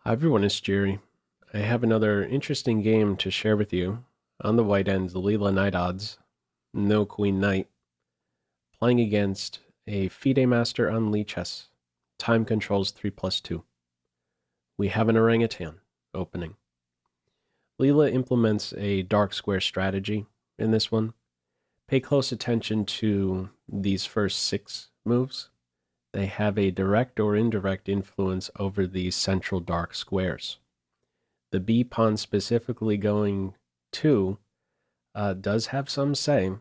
Hi everyone, it's Jerry. I have another interesting game to share with you. On the white end, the LeelaKnightOdds, no Queen Knight, playing against a FIDE master on lichess. Time controls 3+2. We have an Orangutan opening. Leela implements a dark square strategy in this one. Pay close attention to these first 6 moves. They have a direct or indirect influence over these central dark squares. The B pawn specifically going 2 does have some say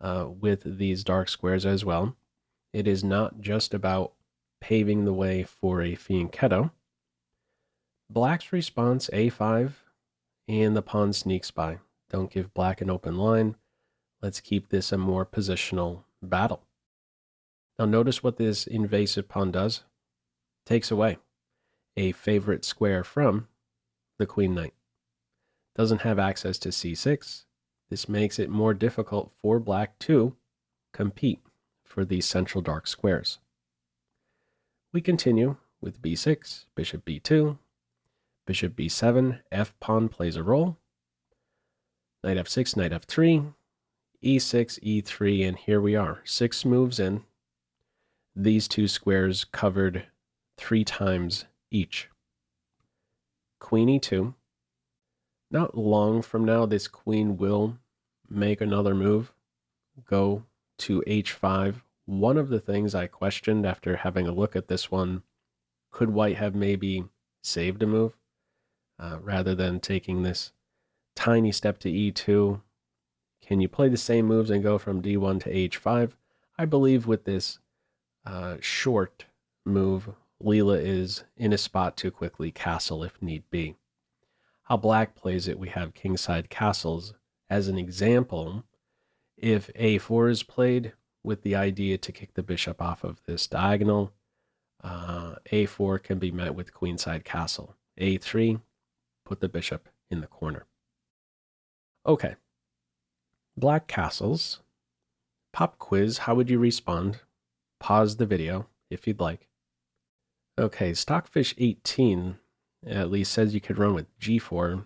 with these dark squares as well. It is not just about paving the way for a fianchetto. Black's response, A5, and the pawn sneaks by. Don't give black an open line. Let's keep this a more positional battle. Now notice what this invasive pawn does. Takes away a favorite square from the Queen Knight. Doesn't have access to C6. This makes it more difficult for black to compete for these central dark squares. We continue with B6, bishop B2, bishop B7, F pawn plays a role, knight F6, knight F3, E6, E3, and here we are, 6 moves in. These 2 squares covered 3 times each. Queen E2. Not long from now, this queen will make another move, go to H5. One of the things I questioned after having a look at this one, could white have maybe saved a move rather than taking this tiny step to E2? Can you play the same moves and go from D1 to H5? I believe with this short move, Leela is in a spot to quickly castle if need be. How black plays it, we have kingside castles. As an example, if A4 is played with the idea to kick the bishop off of this diagonal, A4 can be met with queenside castle. A3, put the bishop in the corner. Okay. Black castles. Pop quiz, how would you respond? Pause the video if you'd like. Okay, Stockfish 18 at least says you could run with G4.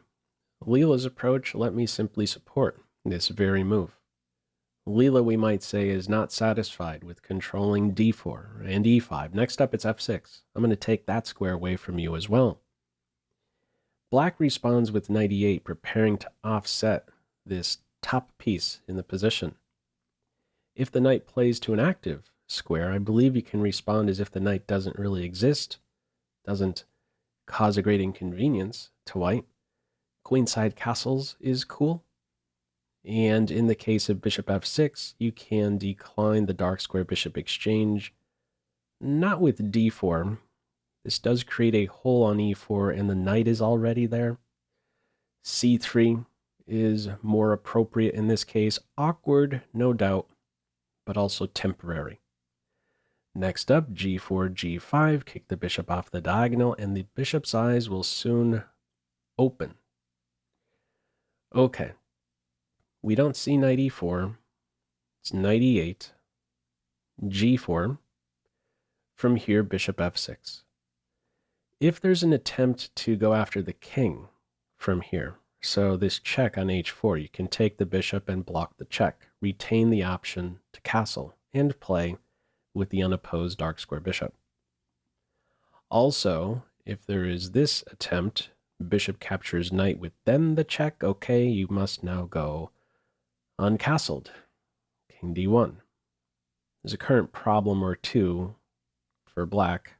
Leela's approach, let me simply support this very move. Leela, we might say, is not satisfied with controlling D4 and E5. Next up, it's F6. I'm going to take that square away from you as well. Black responds with knight E8, preparing to offset this top piece in the position. If the knight plays to an active square, I believe you can respond as if the knight doesn't really exist, doesn't cause a great inconvenience to white. Queenside castles is cool. And in the case of bishop f6, you can decline the dark square bishop exchange. Not with d4. This does create a hole on e4, and the knight is already there. c3 is more appropriate in this case. Awkward, no doubt, but also temporary. Next up, g4, g5, kick the bishop off the diagonal, and the bishop's eyes will soon open. Okay. We don't see knight e4. It's knight e8, g4. From here, bishop f6. If there's an attempt to go after the king from here, so this check on h4, you can take the bishop and block the check, retain the option to castle, and play with the unopposed dark square bishop. Also, if there is this attempt, bishop captures knight with then the check, okay, you must now go uncastled. King d1. There's a current problem or two for black.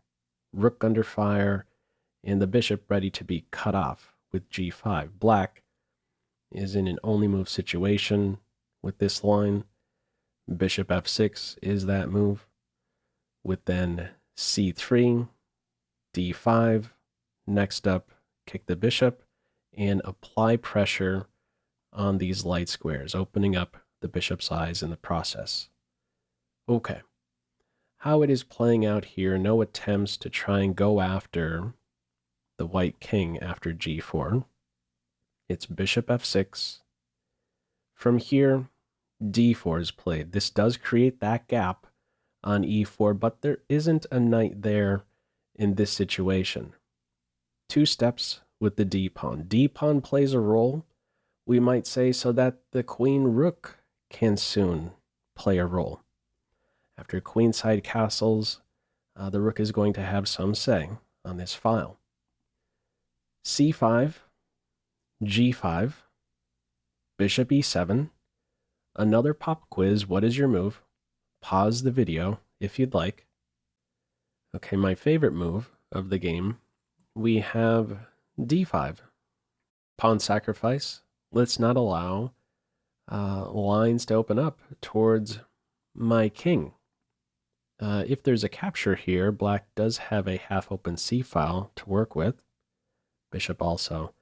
Rook under fire, and the bishop ready to be cut off with g5. Black is in an only move situation with this line. Bishop f6 is that move, with then c3, d5. Next up, kick the bishop and apply pressure on these light squares, opening up the bishop's eyes in the process. Okay. How it is playing out here, no attempts to try and go after the white king after g4. It's bishop f6. From here, d4 is played. This does create that gap on e4, but there isn't a knight there in this situation. 2 steps with the d-pawn. D-pawn plays a role, we might say, so that the queen-rook can soon play a role. After queenside castles, the rook is going to have some say on this file. c5, g5, bishop e7, another pop quiz, what is your move? Pause the video if you'd like. Okay, my favorite move of the game, we have d5. Pawn sacrifice. Let's not allow lines to open up towards my king. If there's a capture here, black does have a half-open c-file to work with. Bishop also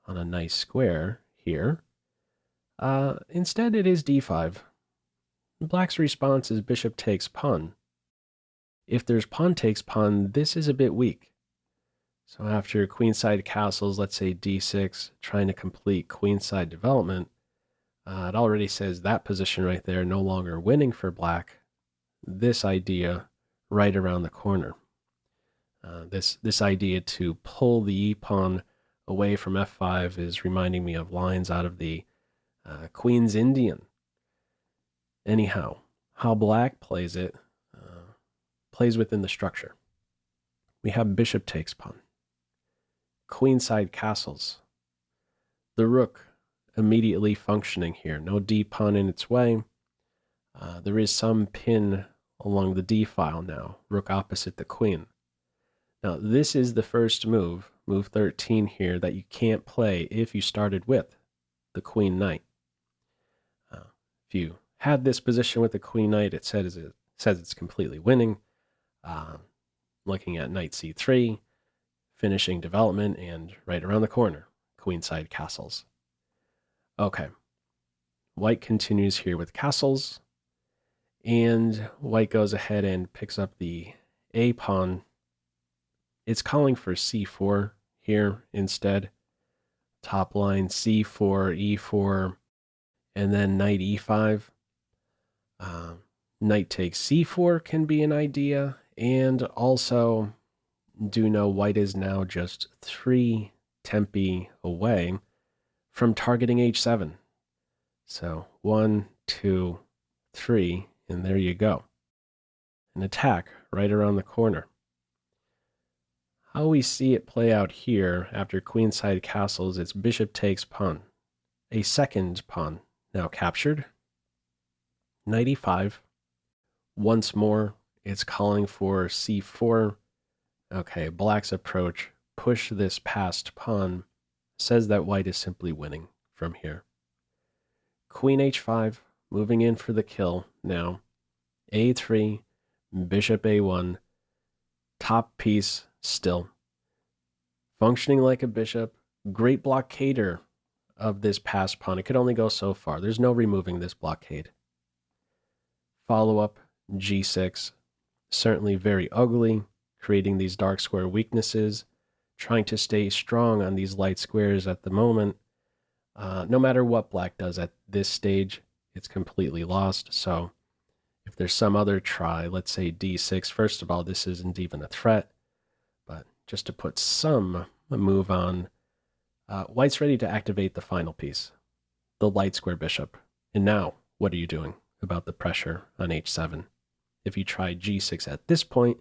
on a nice square here. Instead, it is d5. Black's response is bishop takes pawn. If there's pawn takes pawn, this is a bit weak. So after queenside castles, let's say d6, trying to complete queenside development, it already says that position right there no longer winning for black. This idea right around the corner. This idea to pull the e-pawn away from f5 is reminding me of lines out of the Queen's Indian. Anyhow, how black plays it, plays within the structure. We have bishop takes pawn. Queenside castles. The rook immediately functioning here. No d-pawn in its way. There is some pin along the d-file now. Rook opposite the queen. Now, this is the first move, move 13 here, that you can't play if you started with the queen knight. If you had this position with the queen knight, it says it's completely winning. Looking at knight c3, finishing development, and right around the corner, queenside castles. Okay, white continues here with castles, and white goes ahead and picks up the a pawn. It's calling for c4 here instead. Top line c4, e4, and then knight e5. Knight takes c4 can be an idea, and also do know white is now just 3 tempi away from targeting h7. So 1, 2, 3, and there you go. An attack right around the corner. How we see it play out here after queenside castles, it's bishop takes pawn. A second pawn now captured. Knight e5. Once more, it's calling for c4. Okay, black's approach, push this past pawn, says that white is simply winning from here. Queen h5, moving in for the kill now. a3, bishop a1, top piece still. Functioning like a bishop, great blockader of this passed pawn. It could only go so far. There's no removing this blockade. Follow up, g6, certainly very ugly, creating these dark square weaknesses, trying to stay strong on these light squares at the moment. No matter what black does at this stage, it's completely lost. So if there's some other try, let's say d6, first of all, this isn't even a threat, but just to put some move on, white's ready to activate the final piece, the light square bishop. And now, what are you doing about the pressure on h7? If you try g6 at this point,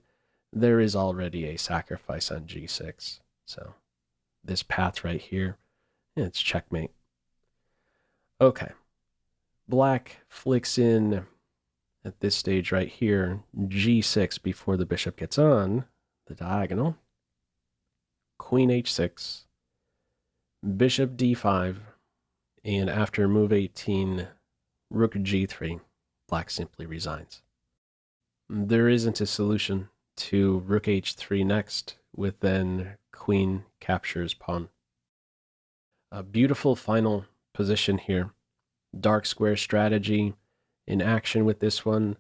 there is already a sacrifice on g6. So this path right here, it's checkmate. Okay. Black flicks in at this stage right here, g6 before the bishop gets on the diagonal. Queen h6, bishop d5, and after move 18, rook g3, black simply resigns. There isn't a solution to rook h3 next, with then queen captures pawn. A beautiful final position here. Dark square strategy in action with this one.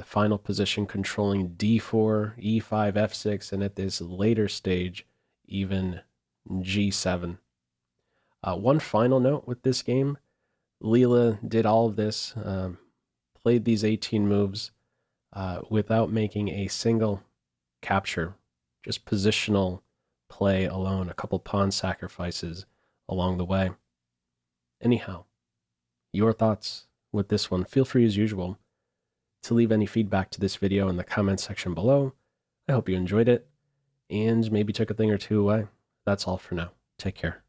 Final position controlling d4, e5, f6, and at this later stage, even g7. One final note with this game, Leela did all of this, played these 18 moves without making a single capture, just positional play alone, a couple pawn sacrifices along the way. Anyhow, your thoughts with this one. Feel free as usual to leave any feedback to this video in the comment section below. I hope you enjoyed it and maybe took a thing or two away. That's all for now. Take care.